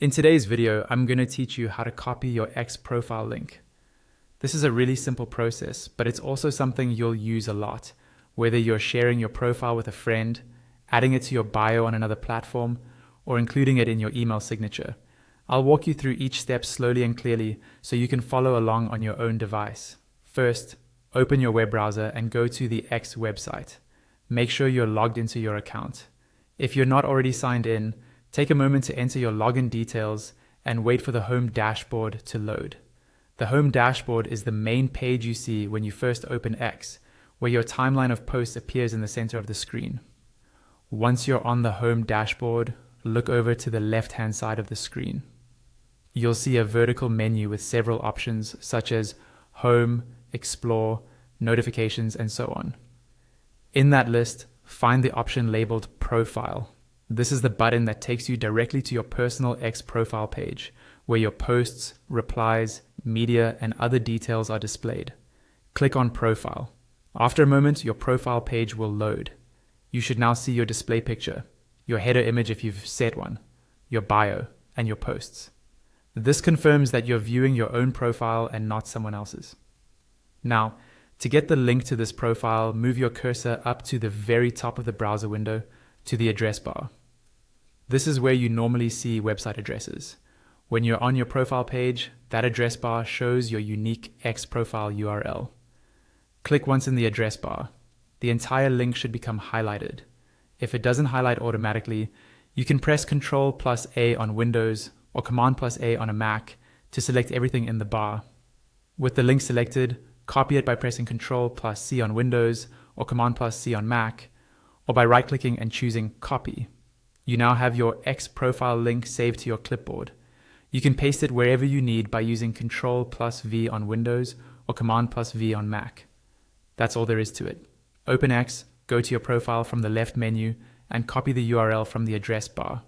In today's video, I'm going to teach you how to copy your X profile link. This is a really simple process, but it's also something you'll use a lot, whether you're sharing your profile with a friend, adding it to your bio on another platform, or including it in your email signature. I'll walk you through each step slowly and clearly so you can follow along on your own device. First, open your web browser and go to the X website. Make sure you're logged into your account. If you're not already signed in, take a moment to enter your login details and wait for the home dashboard to load. The home dashboard is the main page you see when you first open X, where your timeline of posts appears in the center of the screen. Once you're on the home dashboard, look over to the left-hand side of the screen. You'll see a vertical menu with several options such as Home, Explore, Notifications, and so on. In that list, find the option labeled Profile. This is the button that takes you directly to your personal X profile page, where your posts, replies, media, and other details are displayed. Click on Profile. After a moment, your profile page will load. You should now see your display picture, your header image if you've set one, your bio, and your posts. This confirms that you're viewing your own profile and not someone else's. Now, to get the link to this profile, move your cursor up to the very top of the browser window to the address bar. This is where you normally see website addresses. When you're on your profile page, that address bar shows your unique X profile URL. Click once in the address bar. The entire link should become highlighted. If it doesn't highlight automatically, you can press Ctrl+A on Windows or Command+A on a Mac to select everything in the bar. With the link selected, copy it by pressing Ctrl+C on Windows or Command+C on Mac, or by right-clicking and choosing Copy. You now have your X profile link saved to your clipboard. You can paste it wherever you need by using Ctrl+V on Windows or Command+V on Mac. That's all there is to it. Open X, go to your profile from the left menu, and copy the URL from the address bar.